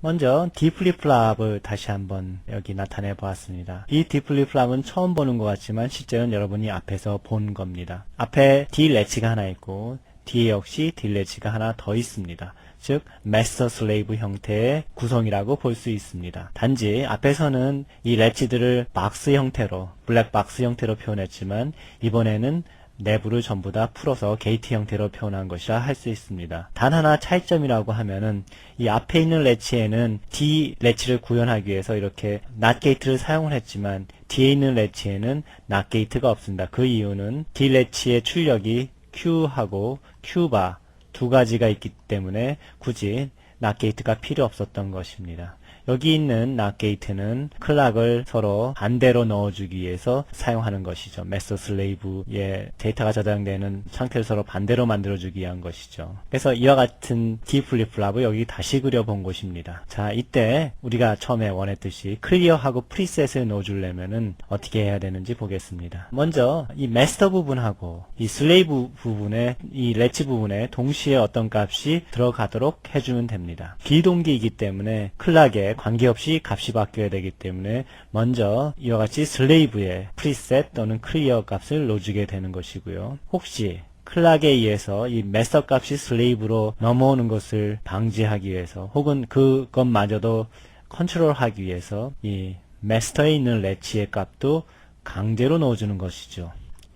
먼저 D 플립플랍을 다시 한번 여기 나타내 보았습니다. 이 D 플립플랍은 처음 보는 것 같지만 실제는 여러분이 앞에서 본 겁니다. 앞에 D 레치가 하나 있고 뒤에 역시 D 레치가 하나 더 있습니다. 즉 마스터 슬레이브 형태의 구성이라고 볼 수 있습니다. 단지 앞에서는 이 레치들을 박스 형태로 블랙 박스 형태로 표현했지만 이번에는 내부를 전부 다 풀어서 게이트 형태로 표현한 것이라 할 수 있습니다. 단 하나 차이점이라고 하면은 이 앞에 있는 레치에는 D 레치를 구현하기 위해서 이렇게 NOT 게이트를 사용을 했지만 뒤에 있는 레치에는 NOT 게이트가 없습니다. 그 이유는 D 레치의 출력이 Q하고 Q바 두 가지가 있기 때문에 굳이 NOT 게이트가 필요 없었던 것입니다. 여기 있는 NOT 게이트는 클락을 서로 반대로 넣어주기 위해서 사용하는 것이죠. 마스터 슬레이브의 데이터가 저장되는 상태를 서로 반대로 만들어주기 위한 것이죠. 그래서 이와 같은 D 플립플랍을 여기 다시 그려본 것입니다. 자, 이때 우리가 처음에 원했듯이 클리어하고 프리셋을 넣어주려면은 어떻게 해야 되는지 보겠습니다. 먼저 이 마스터 부분하고 이 슬레이브 부분에 이 레치 부분에 동시에 어떤 값이 들어가도록 해주면 됩니다. 비동기이기 때문에 클락에 관계없이 값이 바뀌어야 되기 때문에 먼저 이와 같이 슬레이브에 프리셋 또는 클리어 값을 넣어주게 되는 것이고요. 혹시 클락에 의해서 이 마스터 값이 슬레이브로 넘어오는 것을 방지하기 위해서 혹은 그것마저도 컨트롤하기 위해서 이 마스터에 있는 레치의 값도 강제로 넣어주는 것이죠.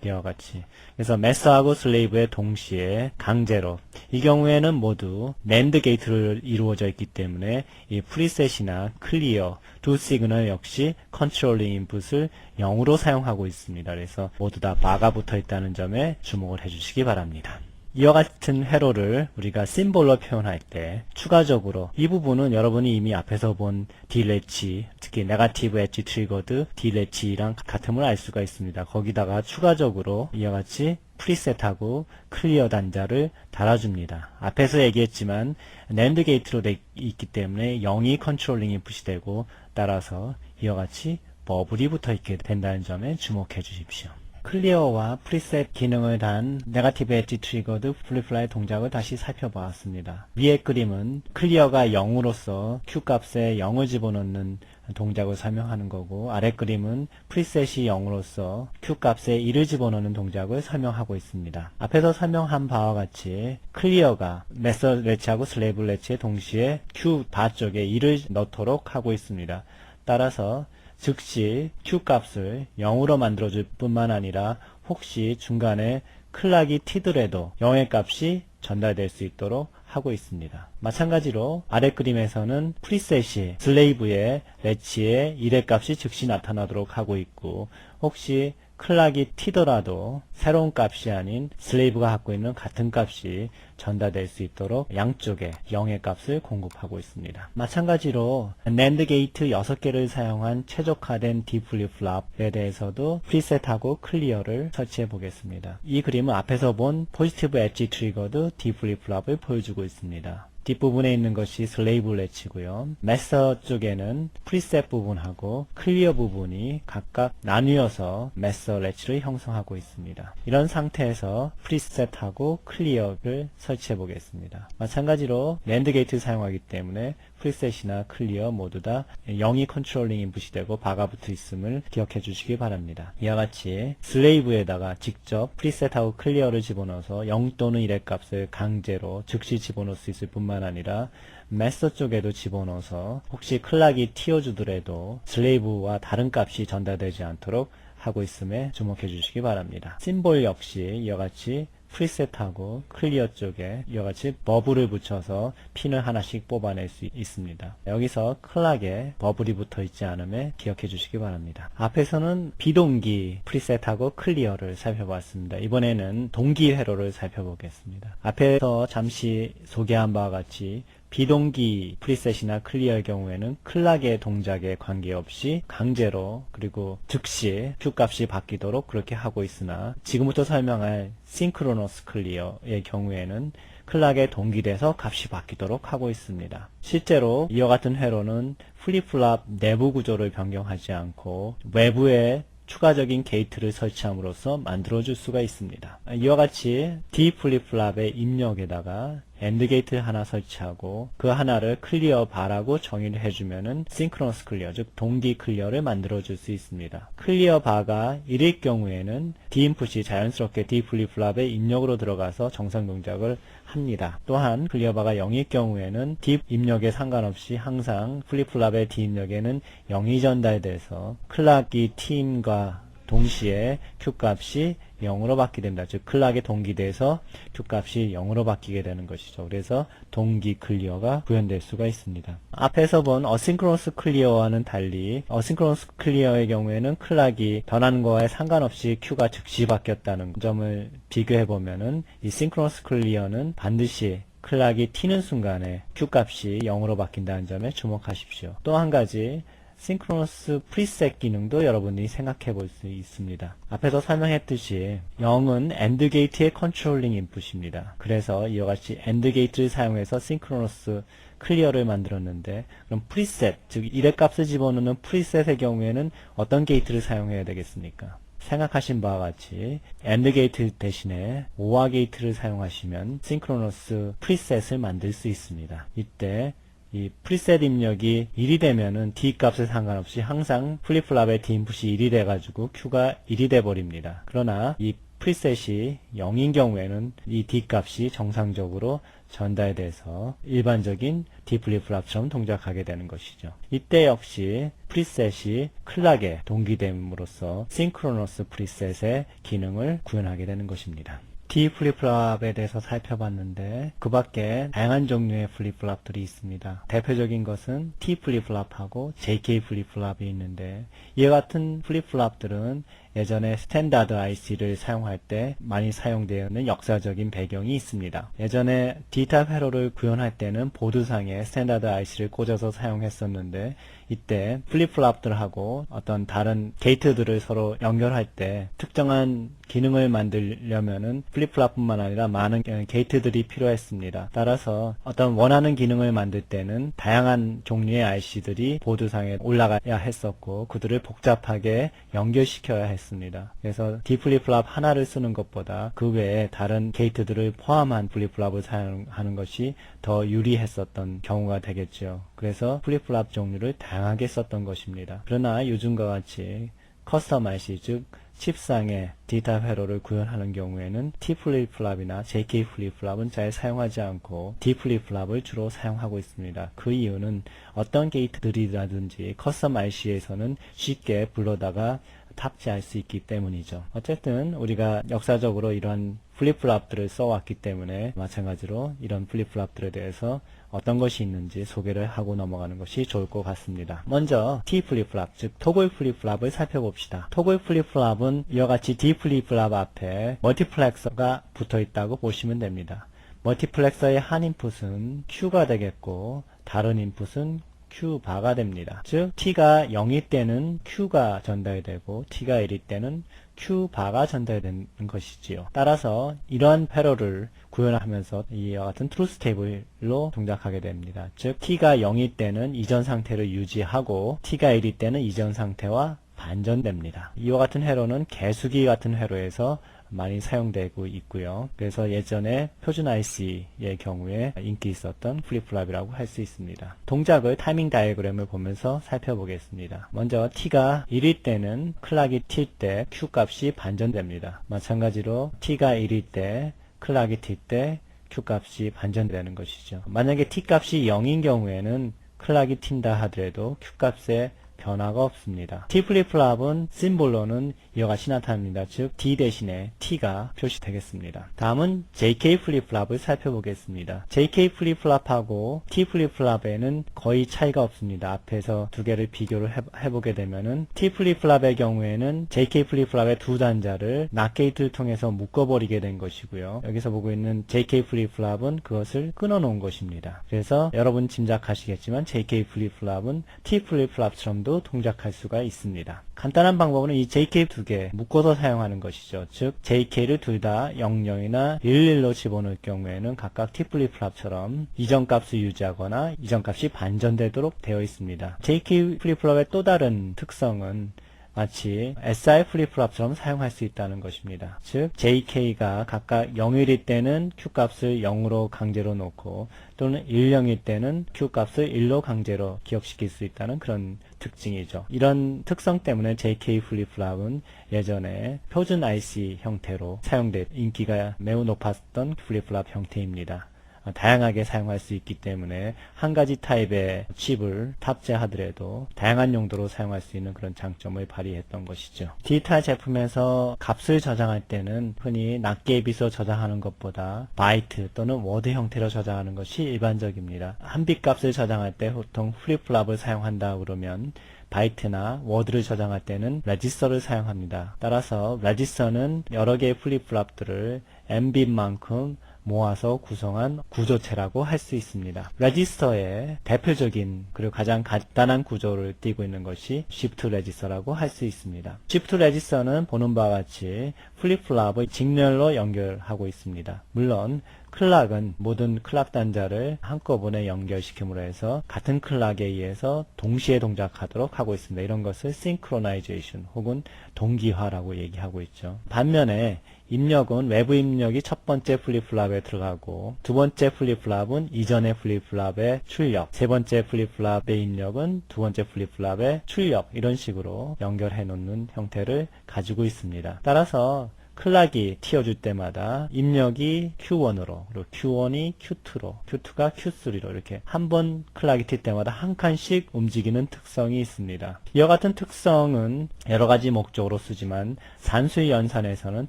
이와 같이. 그래서 마스터하고 슬레이브의 동시에 강제로 이 경우에는 모두 NAND 게이트로 이루어져 있기 때문에 이 프리셋이나 클리어 두 시그널 역시 컨트롤링 인풋을 0으로 사용하고 있습니다. 그래서 모두 다 바가 붙어 있다는 점에 주목을 해주시기 바랍니다. 이와 같은 회로를 우리가 심볼로 표현할 때 추가적으로 이 부분은 여러분이 이미 앞에서 본 D레치, 특히 네거티브 엣지 트리거드 D레치랑 같음을 알 수가 있습니다. 거기다가 추가적으로 이와 같이 프리셋하고 클리어 단자를 달아줍니다. 앞에서 얘기했지만 NAND 게이트로 되어 있기 때문에 0이 컨트롤링 인풋이 되고 따라서 이와 같이 버블이 붙어 있게 된다는 점에 주목해 주십시오. 클리어와 프리셋 기능을 단 네거티브 엣지 트리거드 플립플랍의 동작을 다시 살펴보았습니다. 위의 그림은 클리어가 0으로서 Q값에 0을 집어넣는 동작을 설명하는 거고 아래 그림은 프리셋이 0으로서 Q값에 1을 집어넣는 동작을 설명하고 있습니다. 앞에서 설명한 바와 같이 클리어가 마스터 레치하고 슬레이브 레치에 동시에 Q바 쪽에 1을 넣도록 하고 있습니다. 따라서 즉시 Q값을 0으로 만들어줄 뿐만 아니라 혹시 중간에 클락이 튀더라도 0의 값이 전달될 수 있도록 하고 있습니다. 마찬가지로 아래 그림에서는 프리셋이 슬레이브의 레치에 1의 값이 즉시 나타나도록 하고 있고 혹시 클락이 튀더라도 새로운 값이 아닌 슬레이브가 갖고 있는 같은 값이 전달될 수 있도록 양쪽에 0의 값을 공급하고 있습니다. 마찬가지로 NAND 게이트 6개를 사용한 최적화된 D 플립플랍에 대해서도 프리셋하고 클리어를 설치해 보겠습니다. 이 그림은 앞에서 본 포지티브 엣지 트리거드 D 플립플랍을 보여주고 있습니다. 뒷부분에 있는 것이 슬레이브 레치고요. 마스터 쪽에는 프리셋 부분하고 클리어 부분이 각각 나뉘어서 마스터 레치를 형성하고 있습니다. 이런 상태에서 프리셋하고 클리어를 설치해 보겠습니다. 마찬가지로 NAND 게이트를 사용하기 때문에 프리셋이나 클리어 모두 다 0이 컨트롤링 인풋이 되고 바가 붙어 있음을 기억해 주시기 바랍니다. 이와 같이 슬레이브에다가 직접 프리셋하고 클리어를 집어넣어서 0 또는 1의 값을 강제로 즉시 집어넣을 수 있을 뿐만 아니라 마스터 쪽에도 집어넣어서 혹시 클락이 튀어주더라도 슬레이브와 다른 값이 전달되지 않도록 하고 있음에 주목해 주시기 바랍니다. 심볼 역시 이와 같이 프리셋하고 클리어 쪽에 이와 같이 버블을 붙여서 핀을 하나씩 뽑아낼 수 있습니다. 여기서 클락에 버블이 붙어 있지 않음에 기억해 주시기 바랍니다. 앞에서는 비동기 프리셋하고 클리어를 살펴봤습니다. 이번에는 동기 회로를 살펴보겠습니다. 앞에서 잠시 소개한 바와 같이 비동기 프리셋이나 클리어의 경우에는 클락의 동작에 관계없이 강제로 그리고 즉시 Q값이 바뀌도록 그렇게 하고 있으나 지금부터 설명할 싱크로너스 클리어의 경우에는 클락에 동기돼서 값이 바뀌도록 하고 있습니다. 실제로 이와 같은 회로는 플립플랍 내부 구조를 변경하지 않고 외부의 추가적인 게이트를 설치함으로써 만들어줄 수가 있습니다. 이와 같이 D 플립플랍의 입력에다가 AND 게이트 하나 설치하고 그 하나를 클리어 바라고 정의를 해주면은 싱크로너스 클리어, 즉 동기 클리어를 만들어줄 수 있습니다. 클리어 바가 1일 경우에는 D 인풋이 자연스럽게 D 플립플랍의 입력으로 들어가서 정상 동작을 합니다. 또한 클리어 바가 0일 경우에는 D 입력에 상관없이 항상 플립플랍의 D 입력에는 0이 전달돼서 클락이 T인과 동시에 Q 값이 0으로 바뀌게 됩니다. 즉 클락에 동기돼서 Q 값이 0으로 바뀌게 되는 것이죠. 그래서 동기 클리어가 구현될 수가 있습니다. 앞에서 본 어싱크로너스 클리어와는 달리 어싱크로너스 클리어의 경우에는 클락이 변하는 거와에 상관없이 Q가 즉시 바뀌었다는 점을 비교해 보면은 이 싱크로너스 클리어는 반드시 클락이 튀는 순간에 Q 값이 0으로 바뀐다는 점에 주목하십시오. 또 한 가지 싱크로너스 프리셋 기능도 여러분이 생각해 볼 수 있습니다. 앞에서 설명했듯이 0은 AND 게이트의 컨트롤링 인풋입니다. 그래서 이와 같이 AND 게이트를 사용해서 싱크로너스 클리어를 만들었는데 그럼 프리셋, 즉 1의 값을 집어넣는 프리셋의 경우에는 어떤 게이트를 사용해야 되겠습니까? 생각하신 바와 같이 AND 게이트 대신에 OR 게이트를 사용하시면 싱크로너스 프리셋을 만들 수 있습니다. 이때 이 프리셋 입력이 1이 되면은 D 값에 상관없이 항상 플립플랍의 D 인풋이 1이 돼가지고 Q가 1이 돼버립니다. 그러나 이 프리셋이 0인 경우에는 이 D 값이 정상적으로 전달돼서 일반적인 D 플립플랍처럼 동작하게 되는 것이죠. 이때 역시 프리셋이 클락에 동기됨으로써 싱크로너스 프리셋의 기능을 구현하게 되는 것입니다. D 플립플랍에 대해서 살펴봤는데 그 밖에 다양한 종류의 플립플랍들이 있습니다. 대표적인 것은 T 플립플랍하고 JK 플립플랍이 있는데 이와 같은 플립플랍들은 예전에 스탠다드 IC를 사용할 때 많이 사용되어 있는 역사적인 배경이 있습니다. 예전에 D타입 회로를 구현할 때는 보드상에 스탠다드 IC를 꽂아서 사용했었는데 이때 플립플랍들하고 어떤 다른 게이트들을 서로 연결할 때 특정한 기능을 만들려면은 플립플랍뿐만 아니라 많은 게이트들이 필요했습니다. 따라서 어떤 원하는 기능을 만들 때는 다양한 종류의 IC들이 보드상에 올라가야 했었고 그들을 복잡하게 연결시켜야 했습니다. 그래서 D 플립플랍 하나를 쓰는 것보다 그 외에 다른 게이트들을 포함한 플립플랍을 사용하는 것이 더 유리했었던 경우가 되겠죠. 그래서 플립플랍 종류를 다양하게 썼던 것입니다. 그러나 요즘과 같이 커스텀 IC, 즉 칩상의 D타입 회로를 구현하는 경우에는 T 플립플랍이나 JK 플립플랍은 잘 사용하지 않고 D 플립플랍을 주로 사용하고 있습니다. 그 이유는 어떤 게이트들이라든지 커스텀 IC에서는 쉽게 불러다가 탑재할 수 있기 때문이죠. 어쨌든 우리가 역사적으로 이런 플립플랍들을 써왔기 때문에 마찬가지로 이런 플립플랍들에 대해서 어떤 것이 있는지 소개를 하고 넘어가는 것이 좋을 것 같습니다. 먼저 T 플립플랍, 즉 토글 플립플랍을 살펴봅시다. 토글 플립플랍은 이와 같이 D 플립플랍 앞에 멀티플렉서가 붙어 있다고 보시면 됩니다. 멀티플렉서의 한 인풋은 Q가 되겠고 다른 인풋은 Q바가 됩니다. 즉 T가 0일 때는 Q가 전달되고 T가 1일 때는 Q바가 전달되는 것이지요. 따라서 이러한 회로를 구현하면서 이와 같은 트루스 테이블로 동작하게 됩니다. 즉 T가 0일 때는 이전 상태를 유지하고 T가 1일 때는 이전 상태와 반전됩니다. 이와 같은 회로는 개수기 같은 회로에서 많이 사용되고 있고요. 그래서 예전에 표준 IC의 경우에 인기 있었던 플립플랍이라고 할 수 있습니다. 동작을 타이밍 다이어그램을 보면서 살펴보겠습니다. 먼저 T가 1일 때는 클락이 튈 때 Q 값이 반전됩니다. 마찬가지로 T가 1일 때 클락이 튈 때 Q 값이 반전되는 것이죠. 만약에 T 값이 0인 경우에는 클락이 튄다 하더라도 Q 값에 변화가 없습니다. T 플립플랍은 심볼로는 이와 같이 나타납니다. 즉 D 대신에 T가 표시되겠습니다. 다음은 JK 플립플랍을 살펴보겠습니다. JK 플립플랍하고 T 플립플랍에는 거의 차이가 없습니다. 앞에서 두 개를 비교를 해보게 되면은 T 플립플랍의 경우에는 JK 플립플랍의 두 단자를 NOT 게이트를 통해서 묶어버리게 된 것이고요. 여기서 보고 있는 JK 플립플랍은 그것을 끊어놓은 것입니다. 그래서 여러분 짐작하시겠지만 JK 플립플랍은 T 플립플랍처럼도 동작할 수가 있습니다. 간단한 방법은 이 JK 두 개 묶어서 사용하는 것이죠. 즉 JK를 둘 다 00이나 11로 집어넣을 경우에는 각각 T 플립플랍처럼 이전 값을 유지하거나 이전 값이 반전되도록 되어 있습니다. JK 플립플랍의 또 다른 특성은 마치 SI 플립플랍처럼 사용할 수 있다는 것입니다. 즉 JK가 각각 0일일 때는 Q값을 0으로 강제로 놓고 또는 10일 때는 Q값을 1로 강제로 기억시킬 수 있다는 그런 특징이죠. 이런 특성 때문에 JK 플립플랍은 예전에 표준 IC 형태로 사용돼 인기가 매우 높았던 플립플랍 형태입니다. 다양하게 사용할 수 있기 때문에 한 가지 타입의 칩을 탑재하더라도 다양한 용도로 사용할 수 있는 그런 장점을 발휘했던 것이죠. 디지털 제품에서 값을 저장할 때는 흔히 낱개의 빛으로 저장하는 것보다 바이트 또는 워드 형태로 저장하는 것이 일반적입니다. 한 빗 값을 저장할 때 보통 플립플랍을 사용한다 그러면 바이트나 워드를 저장할 때는 레지스터를 사용합니다. 따라서 레지스터는 여러 개의 플립플랍들을 n빗만큼 모아서 구성한 구조체라고 할 수 있습니다. 레지스터의 대표적인 그리고 가장 간단한 구조를 띠고 있는 것이 시프트 레지스터라고 할 수 있습니다. 시프트 레지스터는 보는 바와 같이 플립플랍의 직렬로 연결하고 있습니다. 물론 클락은 모든 클락 단자를 한꺼번에 연결시킴으로 해서 같은 클락에 의해서 동시에 동작하도록 하고 있습니다. 이런 것을 synchronization 혹은 동기화라고 얘기하고 있죠. 반면에 입력은 외부 입력이 첫 번째 플립플랍에 들어가고 두 번째 플립플랍은 이전의 플립플랍에 출력, 세 번째 플립플랍의 입력은 두 번째 플립플랍에 출력, 이런 식으로 연결해 놓는 형태를 가지고 있습니다. 따라서 클락이 튀어줄 때마다 입력이 Q1으로 그리고 Q1이 Q2로 Q2가 Q3로 이렇게 한 번 클락이 튈 때마다 한 칸씩 움직이는 특성이 있습니다. 이와 같은 특성은 여러 가지 목적으로 쓰지만 산수의 연산에서는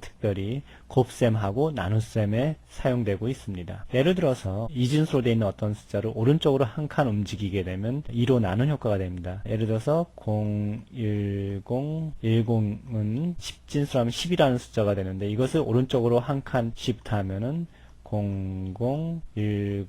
특별히 곱셈하고 나눗셈에 사용되고 있습니다. 예를 들어서 이진수로 되어 있는 어떤 숫자를 오른쪽으로 한 칸 움직이게 되면 2로 나눈 효과가 됩니다. 예를 들어서 0, 10, 10은 10진수라면 10이라는 숫자가 되는데 이것을 오른쪽으로 한 칸 시프트하면은 00, 10,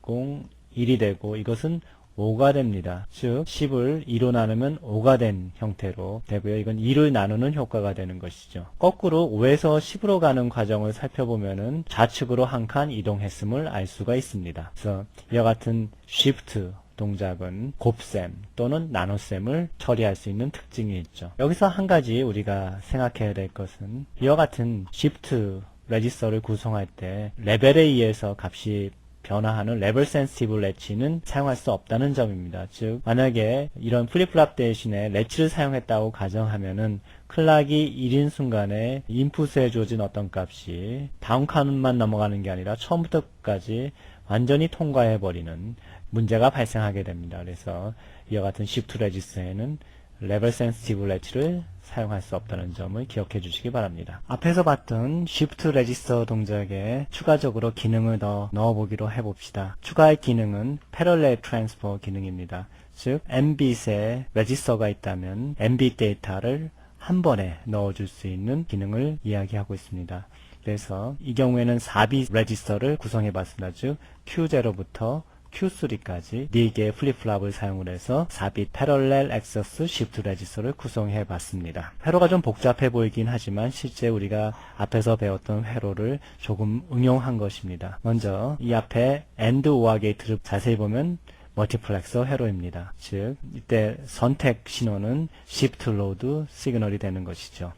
1이 되고 이것은 5가 됩니다. 즉 10을 2로 나누면 5가 된 형태로 되고요. 이건 2를 나누는 효과가 되는 것이죠. 거꾸로 5에서 10으로 가는 과정을 살펴보면은 좌측으로 한 칸 이동했음을 알 수가 있습니다. 그래서 이와 같은 shift 동작은 곱셈 또는 나눗셈을 처리할 수 있는 특징이 있죠. 여기서 한 가지 우리가 생각해야 될 것은 이와 같은 shift 레지스터를 구성할 때 레벨에 의해서 값이 변화하는 레벨 센시티브 레치는 사용할 수 없다는 점입니다. 즉 만약에 이런 플립플랍 대신에 레치를 사용했다고 가정하면은 클락이 1인 순간에 인풋에 주어진 어떤 값이 다음 칸만 넘어가는 게 아니라 처음부터 끝까지 완전히 통과해버리는 문제가 발생하게 됩니다. 그래서 이와 같은 시프트 레지스터에는 레벨 센시티브 레치를 사용할 수 없다는 점을 기억해 주시기 바랍니다. 앞에서 봤던 Shift 레지스터 동작에 추가적으로 기능을 더 넣어보기로 해봅시다. 추가할 기능은 Parallel Transfer 기능입니다. 즉 nbit의 레지스터가 있다면 nbit 데이터를 한 번에 넣어줄 수 있는 기능을 이야기하고 있습니다. 그래서 이 경우에는 4빗 레지스터를 구성해 봤습니다. 즉 Q0부터 Q3까지 4개의 플립플랍을 사용을 해서 4빗 패럴렐 액세스 시프트 레지스터를 구성해 봤습니다. 회로가 좀 복잡해 보이긴 하지만 실제 우리가 앞에서 배웠던 회로를 조금 응용한 것입니다. 먼저 이 앞에 AND OR 게이트를 자세히 보면 멀티플렉서 회로입니다. 즉 이때 선택 신호는 시프트 로드 시그널이 되는 것이죠.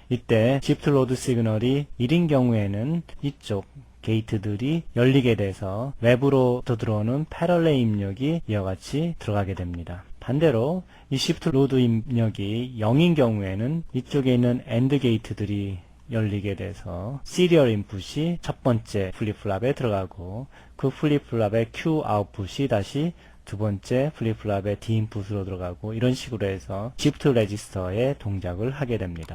이때 시프트 로드 시그널이 1인 경우에는 이쪽 게이트들이 열리게 돼서 외부로 들어오는 패럴렐 입력이 이와 같이 들어가게 됩니다. 반대로 이 시프트 로드 입력이 0인 경우에는 이쪽에 있는 AND 게이트들이 열리게 돼서 시리얼 인풋이 첫 번째 플립플랍에 들어가고 그 플립플랍의 Q 아웃풋이 다시 두 번째 플립플랍의 D 인풋으로 들어가고 이런 식으로 해서 시프트 레지스터의 동작을 하게 됩니다.